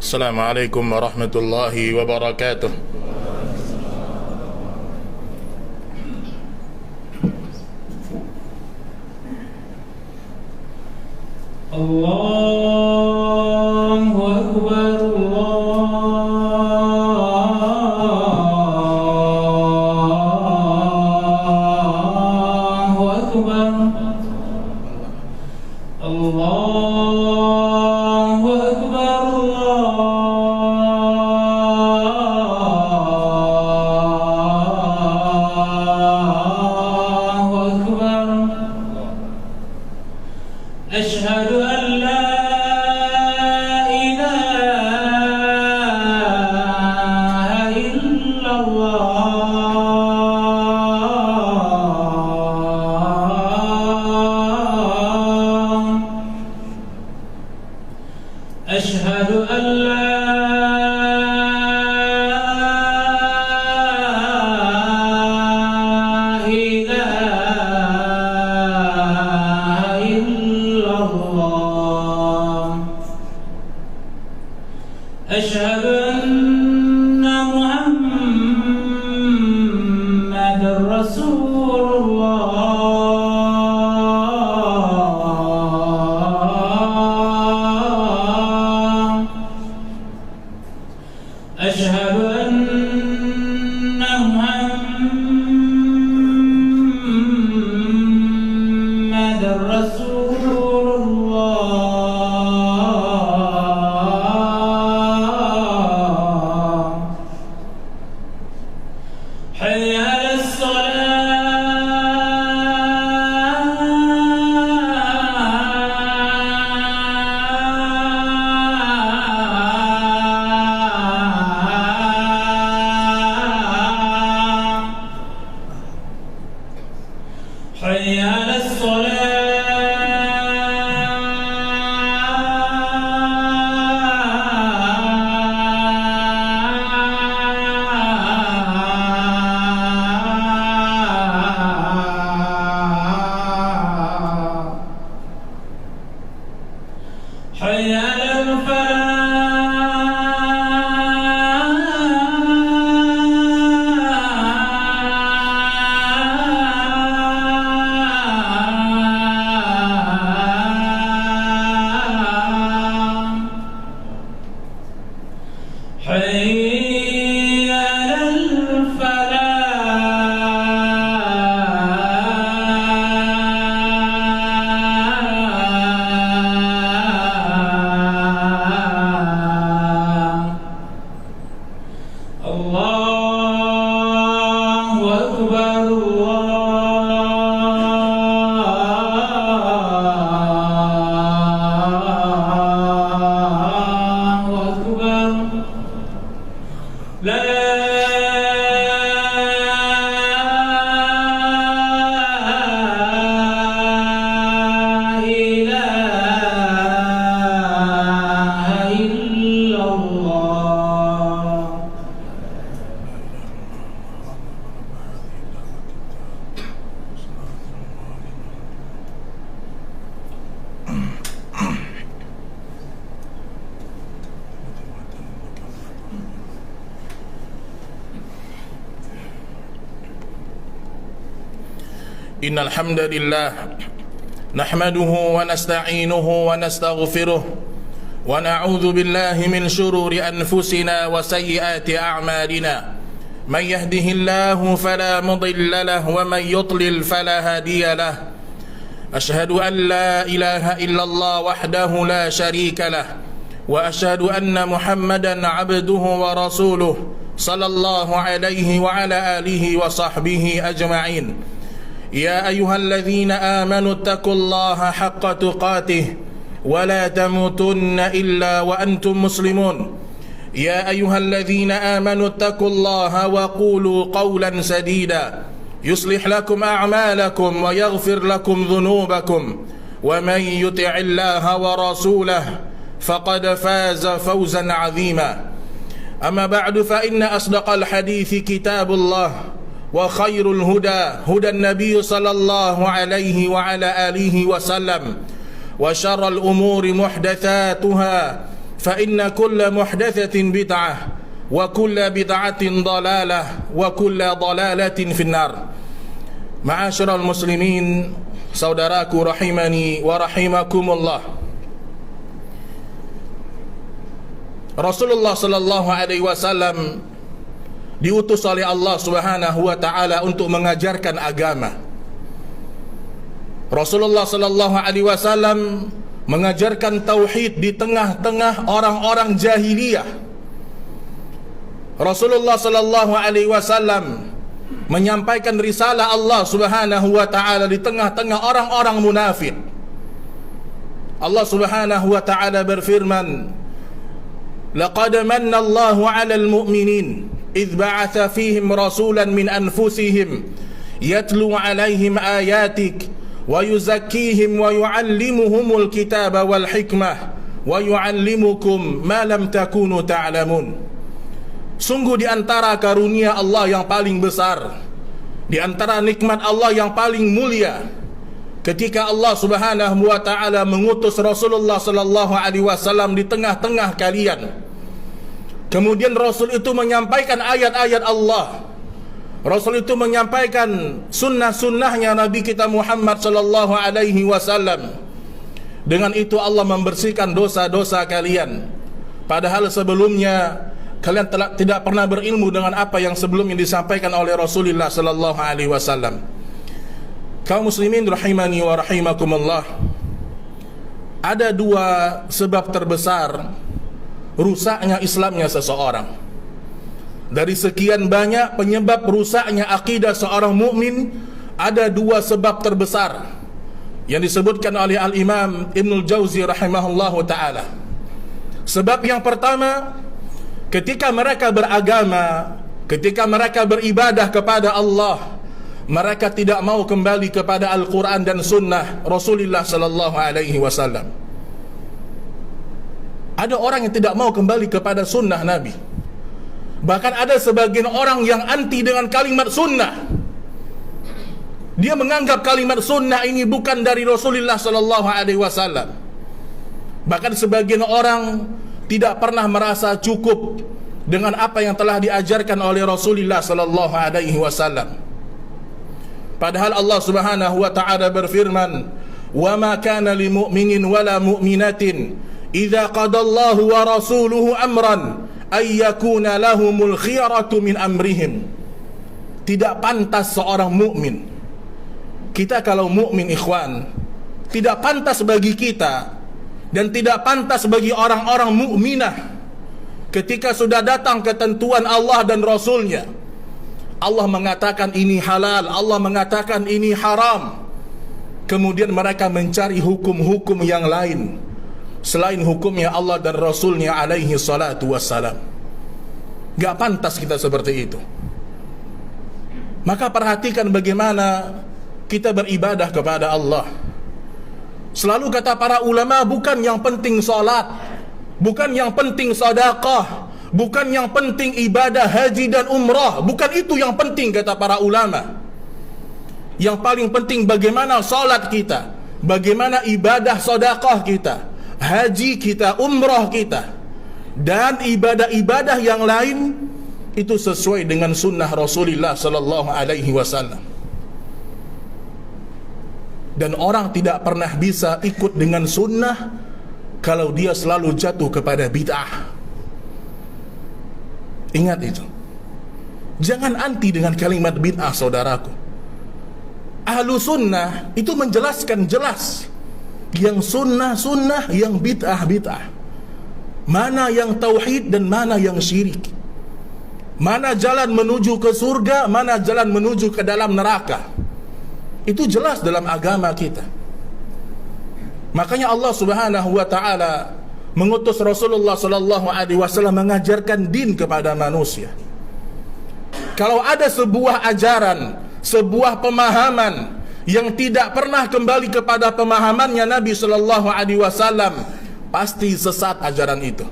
Assalamualaikum warahmatullahi wabarakatuh. Allahu Akbar, Allahu Akbar, Allahu Akbar, Allahu Akbar. Asyhadu an la ilaha illallah. Asyhadu an la ilaha illallah. Asyhadu anna Muhammadar Rasulullah. Asyhadu anna Muhammadar Rasulullah. Hayya 'alas salah. Hayya 'alas salah. Hayya 'alal falah. Hayya 'alal falah. Allahu Akbar, Allahu Akbar. La ilaha illallah. Innal hamdalillah nahmaduhu wa nasta'inuhu wa nastaghfiruh wa na'udzu billahi min shururi anfusina wa sayyiati a'malina. Man yahdihillahu fala mudilla lahu wa man yudlil fala hadiya lahu. Ashhadu an la ilaha illallah wahdahu la sharika lahu wa ashhadu anna Muhammadan 'abduhu wa rasuluh sallallahu alaihi wa ala alihi wa sahbihi ajma'in. يا أيها الذين آمنوا اتقوا الله حق تقاته ولا تموتن إلا وأنتم مسلمون. يا أيها الذين آمنوا اتقوا الله وقولوا قولا سديدا يصلح لكم أعمالكم ويغفر لكم ذنوبكم ومن يطع الله ورسوله فقد فاز فوزا عظيما. أما بعد فإن أصدق الحديث كتاب الله وخير الهدى هدى النبي صلى الله عليه وعلى آله وسلم وشر الأمور محدثاتها فإن كل محدثة بدعة وكل بدعة ضلالة وكل ضلالة في النار. معاشر المسلمين, saudaraku rahimani wa rahimakumullah. Rasulullah sallallahu alaihi wasallam diutus oleh Allah Subhanahu wa taala untuk mengajarkan agama. Rasulullah sallallahu alaihi wasallam mengajarkan tauhid di tengah-tengah orang-orang jahiliyah. Rasulullah sallallahu alaihi wasallam menyampaikan risalah Allah Subhanahu wa taala di tengah-tengah orang-orang munafik. Allah Subhanahu wa taala berfirman, "Laqad manna Allahu 'alal mu'minin إذ بعث فيهم رسولا من أنفسهم يتلو عليهم آياتك ويزكيهم ويعلمهم الكتاب والحكمة ويعلمكم ما لم تكونوا تعلمون." Sungguh di antara karunia Allah yang paling besar, di antara nikmat Allah yang paling mulia, ketika Allah Subhanahu wa taala mengutus Rasulullah sallallahu alaihi wasallam di tengah-tengah kalian. Kemudian Rasul itu menyampaikan ayat-ayat Allah. Rasul itu menyampaikan sunnah-sunnahnya Nabi kita Muhammad sallallahu alaihi wasallam. Dengan itu Allah membersihkan dosa-dosa kalian. Padahal sebelumnya kalian tidak pernah berilmu dengan apa yang sebelumnya disampaikan oleh Rasulullah sallallahu alaihi wasallam. Kaum muslimin rahimani wa rahimakumullah. Ada dua sebab terbesar rusaknya Islamnya seseorang. Dari sekian banyak penyebab rusaknya akidah seorang mukmin, ada dua sebab terbesar yang disebutkan oleh Al-Imam Ibnul Jauzi rahimahullahu ta'ala. Sebab yang pertama, ketika mereka beragama, ketika mereka beribadah kepada Allah, mereka tidak mau kembali kepada Al-Quran dan Sunnah Rasulullah sallallahu alaihi wasallam. Ada orang yang tidak mau kembali kepada sunnah Nabi. Bahkan ada sebagian orang yang anti dengan kalimat sunnah. Dia menganggap kalimat sunnah ini bukan dari Rasulullah sallallahu alaihi wasallam. Bahkan sebagian orang tidak pernah merasa cukup dengan apa yang telah diajarkan oleh Rasulullah sallallahu alaihi wasallam. Padahal Allah Subhanahu wa taala berfirman, "Wa ma kana lil mu'minin wala mu'minatin idza qadallahu wa rasuluhu amran ay yakuna lahumul khiyaratu min amrihim." Tidak pantas seorang mukmin. Kita kalau mukmin ikhwan, tidak pantas bagi kita dan tidak pantas bagi orang-orang mukminah ketika sudah datang ketentuan Allah dan Rasulnya. Allah mengatakan ini halal, Allah mengatakan ini haram, kemudian mereka mencari hukum-hukum yang lain selain hukumnya Allah dan Rasulnya alaihi salatu wassalam. Gak pantas kita seperti itu. Maka perhatikan bagaimana kita beribadah kepada Allah. Selalu kata para ulama, bukan yang penting salat, bukan yang penting sedekah, bukan yang penting ibadah haji dan umrah, bukan itu yang penting kata para ulama. Yang paling penting bagaimana salat kita, bagaimana ibadah sedekah kita, haji kita, umrah kita, dan ibadah-ibadah yang lain itu sesuai dengan sunnah Rasulullah sallallahu alaihi wasallam. Dan orang tidak pernah bisa ikut dengan sunnah kalau dia selalu jatuh kepada bid'ah. Ingat itu. Jangan anti dengan kalimat bid'ah, saudaraku. Ahlu sunnah itu menjelaskan jelas, yang sunnah sunnah, yang bid'ah bid'ah, mana yang tauhid dan mana yang syirik, mana jalan menuju ke surga, mana jalan menuju ke dalam neraka. Itu jelas dalam agama kita. Makanya Allah Subhanahu wa taala mengutus Rasulullah sallallahu alaihi wasallam mengajarkan din kepada manusia. Kalau ada sebuah ajaran, sebuah pemahaman yang tidak pernah kembali kepada pemahamannya Nabi sallallahu alaihi wasallam, pasti sesat ajaran itu.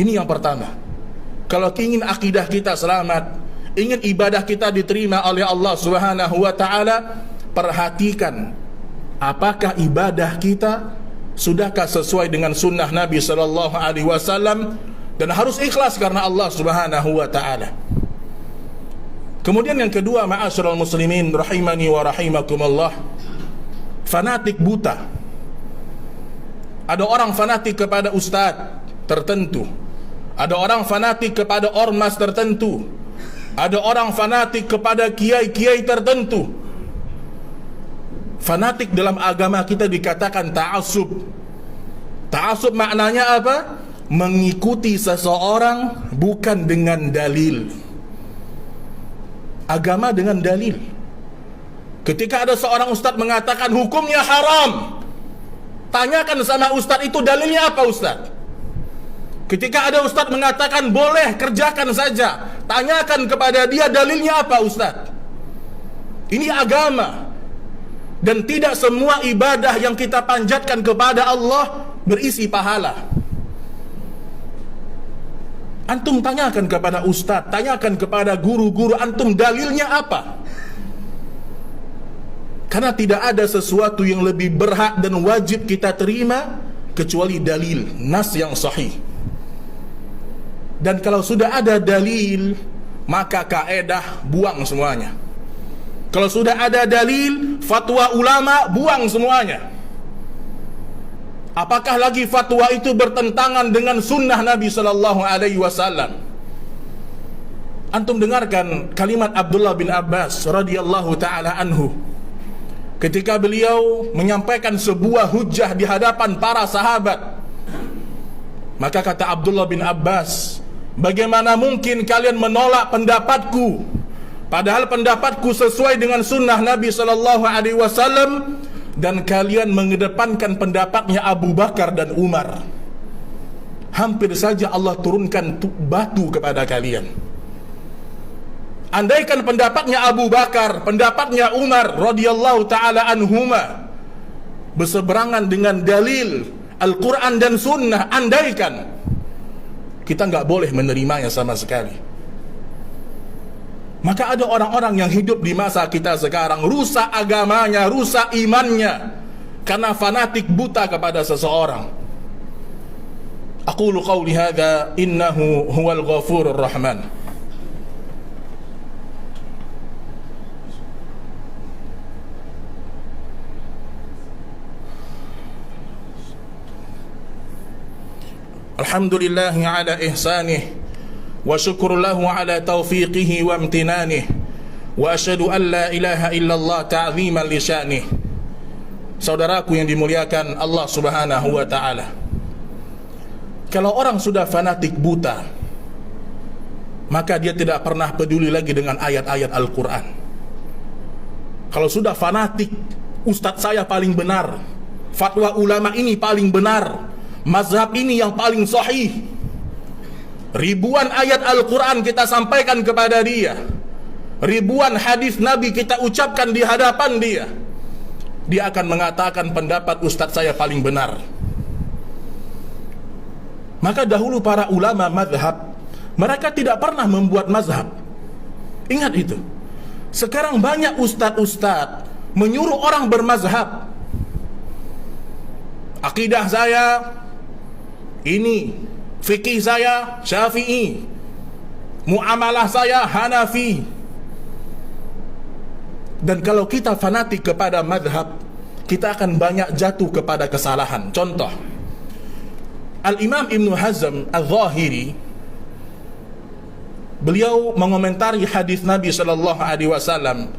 Ini yang pertama. Kalau ingin akidah kita selamat, ingin ibadah kita diterima oleh Allah Subhanahu wa taala, perhatikan apakah ibadah kita sudahkah sesuai dengan sunnah Nabi sallallahu alaihi wasallam, dan harus ikhlas karena Allah Subhanahu wa taala. Kemudian yang kedua, ma'asyiral muslimin rahimani wa rahimakumullah, fanatik buta. Ada orang fanatik kepada ustadz tertentu, ada orang fanatik kepada ormas tertentu, ada orang fanatik kepada kiai-kiai tertentu. Fanatik dalam agama kita dikatakan ta'assub. Ta'assub maknanya apa? Mengikuti seseorang bukan dengan dalil. Agama dengan dalil. Ketika ada seorang ustadz mengatakan hukumnya haram, tanyakan sama ustadz itu dalilnya apa ustadz. Ketika ada ustadz mengatakan boleh, kerjakan saja, tanyakan kepada dia dalilnya apa ustadz. Ini agama. Dan tidak semua ibadah yang kita panjatkan kepada Allah berisi pahala. Antum tanyakan kepada ustadz, tanyakan kepada guru-guru antum dalilnya apa. Karena tidak ada sesuatu yang lebih berhak dan wajib kita terima kecuali dalil, nas yang sahih. Dan kalau sudah ada dalil, maka kaedah buang semuanya. Kalau sudah ada dalil, fatwa ulama buang semuanya. Apakah lagi fatwa itu bertentangan dengan sunnah Nabi sallallahu alaihi wasallam? Antum dengarkan kalimat Abdullah bin Abbas radhiyallahu taala anhu ketika beliau menyampaikan sebuah hujjah di hadapan para sahabat. Maka kata Abdullah bin Abbas, bagaimana mungkin kalian menolak pendapatku, padahal pendapatku sesuai dengan sunnah Nabi sallallahu alaihi wasallam, dan kalian mengedepankan pendapatnya Abu Bakar dan Umar. Hampir saja Allah turunkan batu kepada kalian. Andaikan pendapatnya Abu Bakar, pendapatnya Umar radhiyallahu taala anhuma berseberangan dengan dalil Al-Quran dan Sunnah, andaikan, kita nggak boleh menerimanya sama sekali. Maka ada orang-orang yang hidup di masa kita sekarang, rusak agamanya, rusak imannya, karena fanatik buta kepada seseorang. Aqulu qawli hadha, innahu huwal ghafurur rahman. Alhamdulillahi ala ihsanih, wa syukur lahu ala taufiqihi wa amtinanih, wa asyhadu an la ilaha illallah ta'ziman li sya'nih. Saudaraku yang dimuliakan Allah Subhanahu wa ta'ala, kalau orang sudah fanatik buta, maka dia tidak pernah peduli lagi dengan ayat-ayat Al-Quran. Kalau sudah fanatik, ustadz saya paling benar, fatwa ulama ini paling benar, mazhab ini yang paling sahih, ribuan ayat Al-Quran kita sampaikan kepada dia, ribuan hadis Nabi kita ucapkan di hadapan dia, dia akan mengatakan pendapat ustadz saya paling benar. Maka dahulu para ulama mazhab, mereka tidak pernah membuat mazhab. Ingat itu. Sekarang banyak ustadz-ustadz menyuruh orang bermazhab. Akidah saya ini, fikih saya Syafi'i, muamalah saya Hanafi. Dan kalau kita fanatik kepada mazhab, kita akan banyak jatuh kepada kesalahan. Contoh, Al-Imam Ibn Hazm Al-Zahiri, beliau mengomentari hadis Nabi sallallahu alaihi wasallam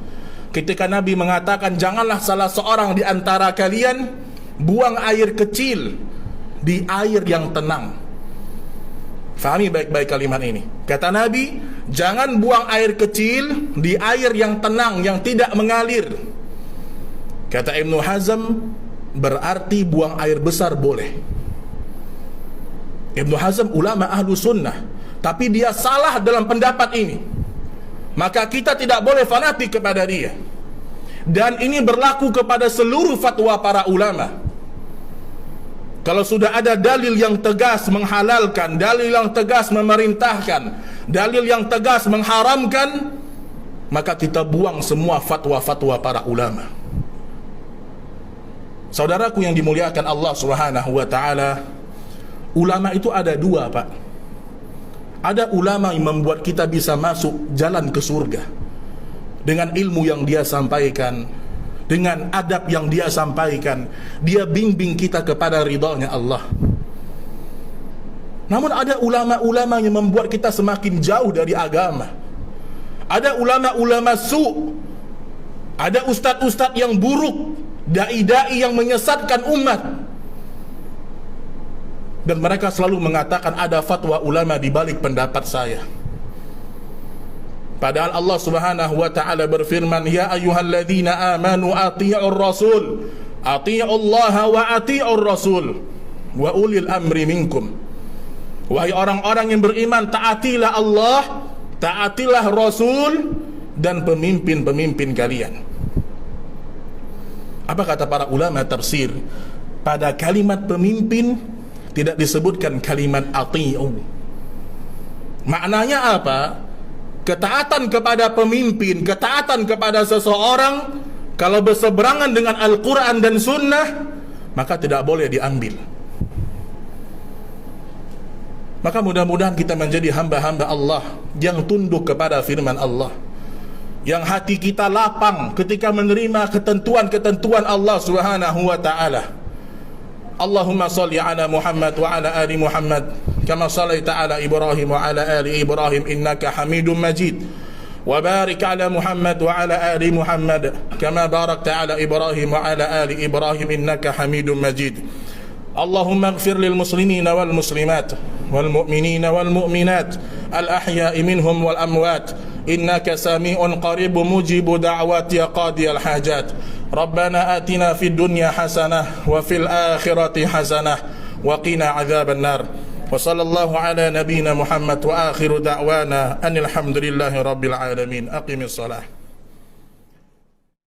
ketika Nabi mengatakan, janganlah salah seorang di antara kalian buang air kecil di air yang tenang. Fahami baik-baik kalimat ini. Kata Nabi, jangan buang air kecil di air yang tenang, yang tidak mengalir. Kata Ibnu Hazm, berarti buang air besar boleh. Ibnu Hazm ulama ahlu sunnah, tapi dia salah dalam pendapat ini. Maka kita tidak boleh fanatik kepada dia. Dan ini berlaku kepada seluruh fatwa para ulama. Kalau sudah ada dalil yang tegas menghalalkan, dalil yang tegas memerintahkan, dalil yang tegas mengharamkan, maka kita buang semua fatwa-fatwa para ulama. Saudaraku yang dimuliakan Allah Subhanahu wa taala, ulama itu ada dua, Pak. Ada ulama yang membuat kita bisa masuk jalan ke surga dengan ilmu yang dia sampaikan, dengan adab yang dia sampaikan. Dia bimbing kita kepada ridha-Nya Allah. Namun ada ulama-ulama yang membuat kita semakin jauh dari agama. Ada ulama-ulama su', ada ustadz-ustadz yang buruk, dai-dai yang menyesatkan umat. Dan mereka selalu mengatakan ada fatwa ulama di balik pendapat saya. Padahal Allah Subhanahu wa taala berfirman, ya ayyuhalladzina amanu athi'ur rasul, athi'ullaha wa athi'ur rasul wa ulil amri minkum. Wahai orang-orang yang beriman, taatilah Allah, taatilah Rasul dan pemimpin-pemimpin kalian. Apa kata para ulama tafsir? Pada kalimat pemimpin tidak disebutkan kalimat ati'u. Maknanya apa? Ketaatan kepada pemimpin, ketaatan kepada seseorang, kalau berseberangan dengan Al-Quran dan Sunnah, maka tidak boleh diambil. Maka mudah-mudahan kita menjadi hamba-hamba Allah yang tunduk kepada firman Allah, yang hati kita lapang ketika menerima ketentuan-ketentuan Allah Subhanahu wa ta'ala. Allahumma salli ala Muhammad wa ala ali Muhammad kama sallaita ala Ibrahim wa ala ali Ibrahim innaka Hamidum Majid, wa barik ala Muhammad wa ala ali Muhammad kama barakta ala Ibrahim wa ala ali Ibrahim innaka Hamidum Majid. Allahumma ighfir lil muslimina wal muslimat wal mu'minina wal mu'minat al ahya'i minhum wal amwat innaka sami'un qaribun mujibu da'wati qadiyal hajat. Rabbana atina fid dunya hasanah wa fil akhirati hasanah wa qina adzaban nar. Wa sallallahu ala nabiyyina Muhammad wa akhiru da'wana anil hamdulillahi rabbil alamin. Aqimis shalah.